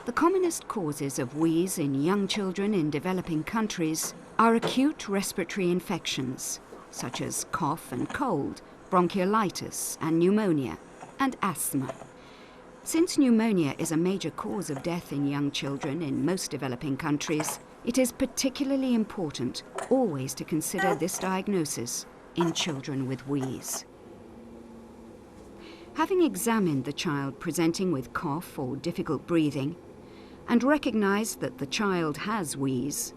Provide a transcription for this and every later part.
The commonest causes of wheeze in young children in developing countries are acute respiratory infections, such as cough and cold, bronchiolitis and pneumonia, and asthma. Since pneumonia is a major cause of death in young children in most developing countries, it is particularly important always to consider this diagnosis in children with wheeze. Having examined the child presenting with cough or difficult breathing, and recognized that the child has wheeze,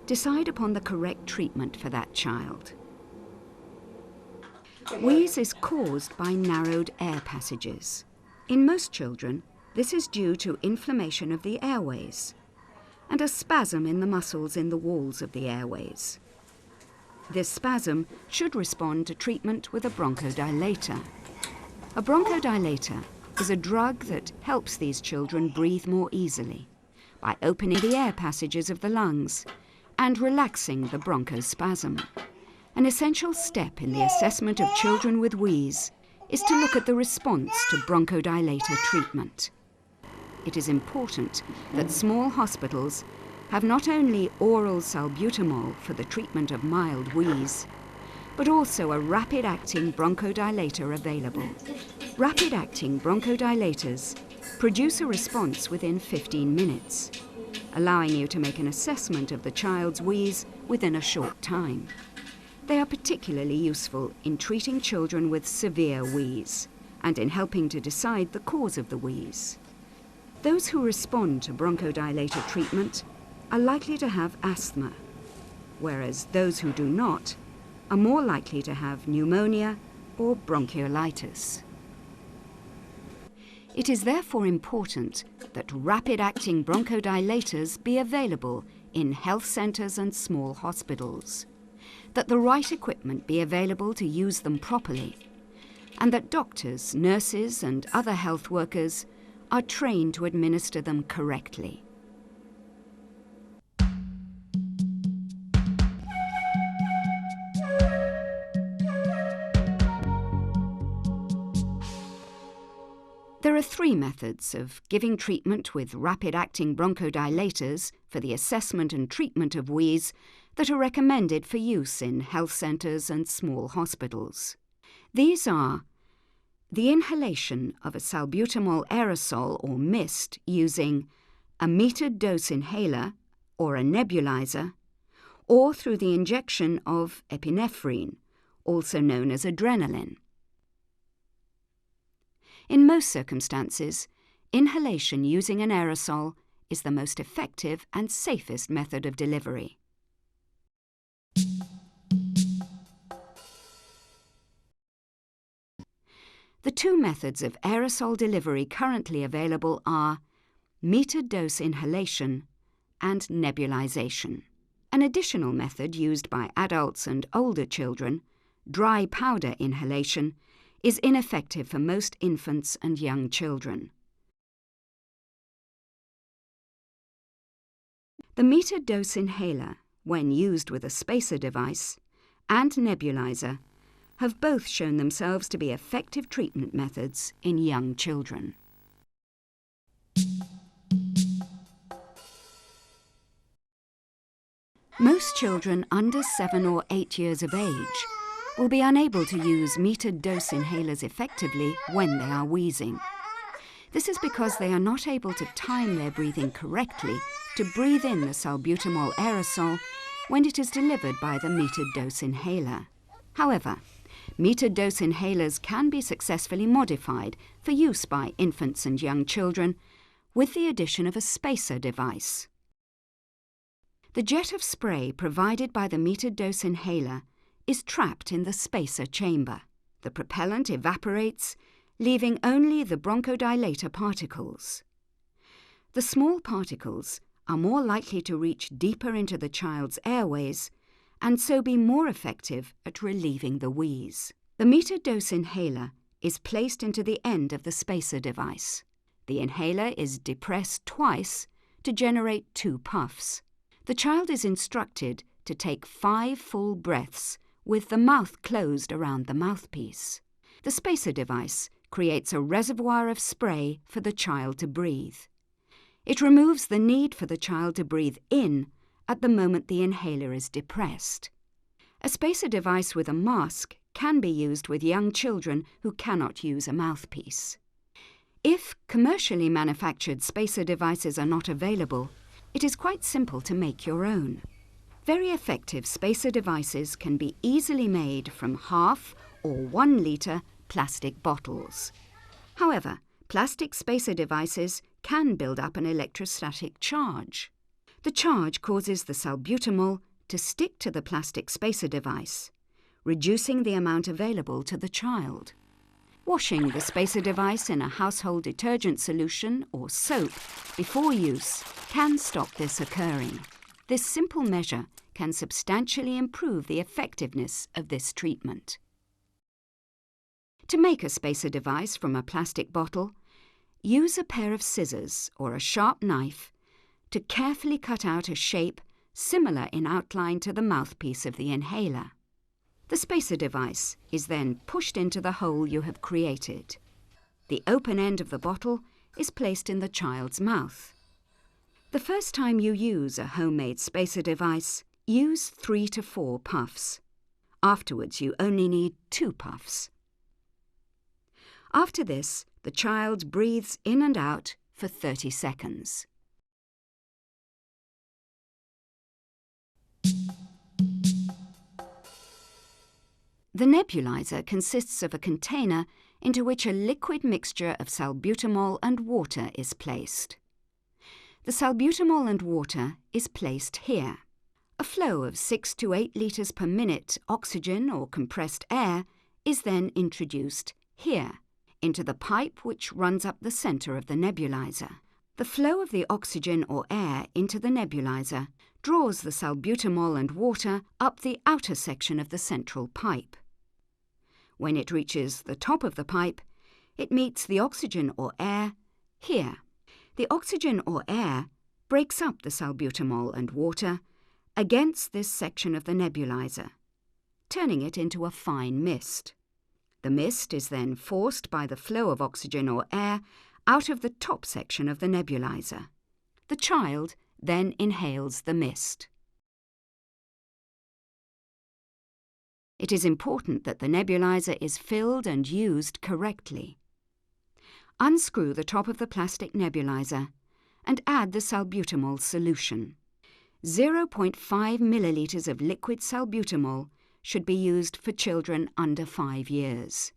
decide upon the correct treatment for that child. Wheeze is caused by narrowed air passages. In most children, this is due to inflammation of the airways and a spasm in the muscles in the walls of the airways. This spasm should respond to treatment with a bronchodilator. A bronchodilator is a drug that helps these children breathe more easily by opening the air passages of the lungs and relaxing the bronchospasm. An essential step in the assessment of children with wheeze is to look at the response to bronchodilator treatment. It is important that small hospitals have not only oral salbutamol for the treatment of mild wheeze, but also a rapid-acting bronchodilator available. Rapid-acting bronchodilators produce a response within 15 minutes, allowing you to make an assessment of the child's wheeze within a short time. They are particularly useful in treating children with severe wheeze and in helping to decide the cause of the wheeze. Those who respond to bronchodilator treatment are likely to have asthma, whereas those who do not are more likely to have pneumonia or bronchiolitis. It is therefore important that rapid-acting bronchodilators be available in health centres and small hospitals, that the right equipment be available to use them properly, and that doctors, nurses and other health workers are trained to administer them correctly. There are three methods of giving treatment with rapid-acting bronchodilators for the assessment and treatment of wheeze that are recommended for use in health centres and small hospitals. These are the inhalation of a salbutamol aerosol or mist using a metered dose inhaler or a nebulizer, or through the injection of epinephrine, also known as adrenaline. In most circumstances, inhalation using an aerosol is the most effective and safest method of delivery. The two methods of aerosol delivery currently available are metered dose inhalation and nebulization. An additional method used by adults and older children, dry powder inhalation, is ineffective for most infants and young children. The metered dose inhaler, when used with a spacer device, and nebulizer have both shown themselves to be effective treatment methods in young children. Most children under 7 or 8 years of age will be unable to use metered dose inhalers effectively when they are wheezing. This is because they are not able to time their breathing correctly to breathe in the salbutamol aerosol when it is delivered by the metered dose inhaler. However, metered dose inhalers can be successfully modified for use by infants and young children with the addition of a spacer device. The jet of spray provided by the metered dose inhaler is trapped in the spacer chamber. The propellant evaporates, leaving only the bronchodilator particles. The small particles are more likely to reach deeper into the child's airways and so be more effective at relieving the wheeze. The metered dose inhaler is placed into the end of the spacer device. The inhaler is depressed twice to generate 2 puffs. The child is instructed to take 5 full breaths with the mouth closed around the mouthpiece. The spacer device creates a reservoir of spray for the child to breathe. It removes the need for the child to breathe in at the moment the inhaler is depressed. A spacer device with a mask can be used with young children who cannot use a mouthpiece. If commercially manufactured spacer devices are not available, it is quite simple to make your own. Very effective spacer devices can be easily made from 1/2 or 1 litre plastic bottles. However, plastic spacer devices can build up an electrostatic charge. The charge causes the salbutamol to stick to the plastic spacer device, reducing the amount available to the child. Washing the spacer device in a household detergent solution or soap before use can stop this occurring. This simple measure can substantially improve the effectiveness of this treatment. To make a spacer device from a plastic bottle, use a pair of scissors or a sharp knife to carefully cut out a shape similar in outline to the mouthpiece of the inhaler. The spacer device is then pushed into the hole you have created. The open end of the bottle is placed in the child's mouth. The first time you use a homemade spacer device, use 3 to 4 puffs. Afterwards, you only need 2 puffs. After this, the child breathes in and out for 30 seconds. The nebulizer consists of a container into which a liquid mixture of salbutamol and water is placed. The salbutamol and water is placed here. A flow of 6 to 8 litres per minute oxygen or compressed air is then introduced here, into the pipe which runs up the centre of the nebulizer. The flow of the oxygen or air into the nebulizer draws the salbutamol and water up the outer section of the central pipe. When it reaches the top of the pipe, it meets the oxygen or air here. The oxygen or air breaks up the salbutamol and water against this section of the nebulizer, turning it into a fine mist. The mist is then forced by the flow of oxygen or air out of the top section of the nebulizer. The child then inhales the mist. It is important that the nebulizer is filled and used correctly. Unscrew the top of the plastic nebulizer and add the salbutamol solution. 0.5 millilitres of liquid salbutamol should be used for children under 5 years.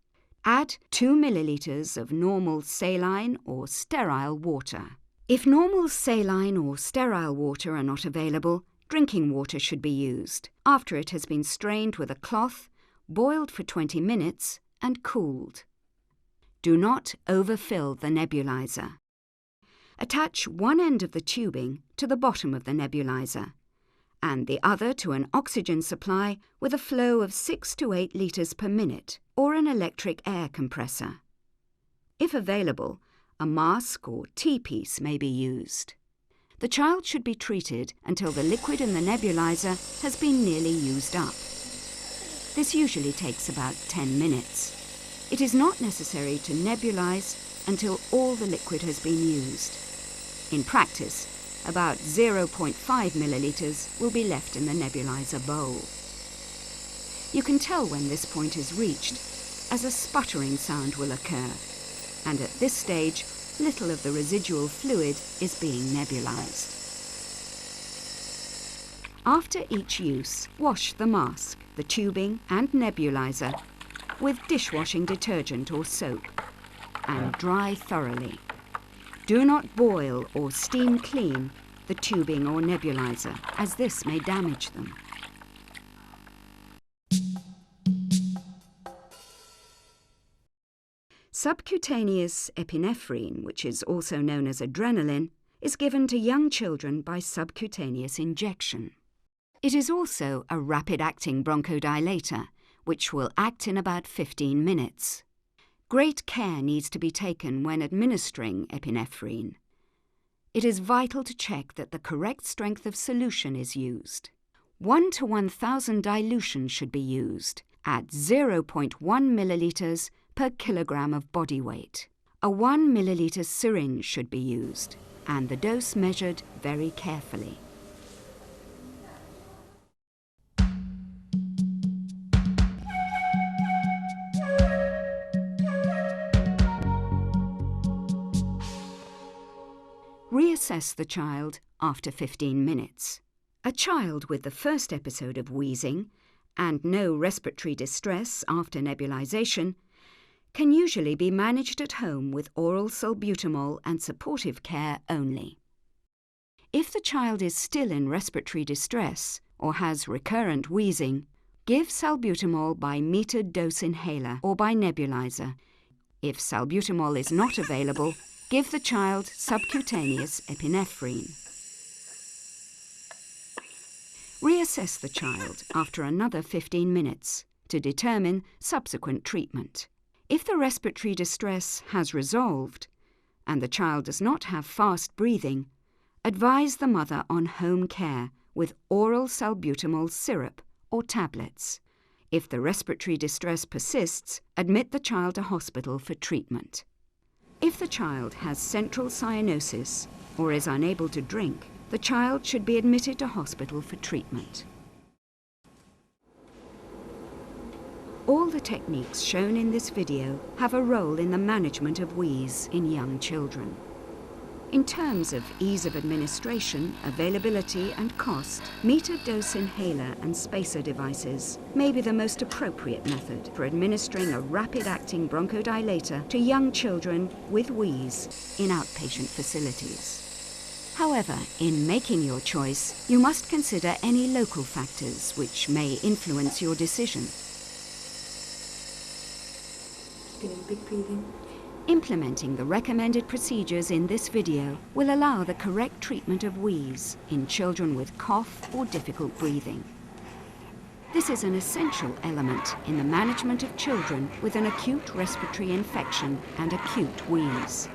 Add 2 millilitres of normal saline or sterile water. If normal saline or sterile water are not available, drinking water should be used after it has been strained with a cloth, boiled for 20 minutes and cooled. Do not overfill the nebulizer. Attach one end of the tubing to the bottom of the nebulizer and the other to an oxygen supply with a flow of 6 to 8 litres per minute or an electric air compressor. If available, a mask or T-piece may be used. The child should be treated until the liquid in the nebulizer has been nearly used up. This usually takes about 10 minutes. It is not necessary to nebulize until all the liquid has been used. In practice, about 0.5 millilitres will be left in the nebulizer bowl. You can tell when this point is reached, as a sputtering sound will occur, and at this stage, little of the residual fluid is being nebulized. After each use, wash the mask, the tubing and nebulizer with dishwashing detergent or soap and dry thoroughly. Do not boil or steam clean the tubing or nebulizer, as this may damage them. Subcutaneous epinephrine, which is also known as adrenaline, is given to young children by subcutaneous injection. It is also a rapid-acting bronchodilator, which will act in about 15 minutes. Great care needs to be taken when administering epinephrine. It is vital to check that the correct strength of solution is used. 1 to 1,000 dilution should be used at 0.1 millilitres per kilogram of body weight. A 1 milliliter syringe should be used. and the dose measured very carefully. Reassess the child after 15 minutes. A child with the first episode of wheezing and no respiratory distress after nebulization can usually be managed at home with oral salbutamol and supportive care only. If the child is still in respiratory distress or has recurrent wheezing, give salbutamol by metered dose inhaler or by nebulizer. If salbutamol is not available, give the child subcutaneous epinephrine. Reassess the child after another 15 minutes to determine subsequent treatment. If the respiratory distress has resolved and the child does not have fast breathing, advise the mother on home care with oral salbutamol syrup or tablets. If the respiratory distress persists, admit the child to hospital for treatment. If the child has central cyanosis or is unable to drink, the child should be admitted to hospital for treatment. All the techniques shown in this video have a role in the management of wheeze in young children. In terms of ease of administration, availability and cost, metered dose inhaler and spacer devices may be the most appropriate method for administering a rapid-acting bronchodilator to young children with wheeze in outpatient facilities. However, in making your choice, you must consider any local factors which may influence your decision. Getting big breathing. Implementing the recommended procedures in this video will allow the correct treatment of wheeze in children with cough or difficult breathing. This is an essential element in the management of children with an acute respiratory infection and acute wheeze.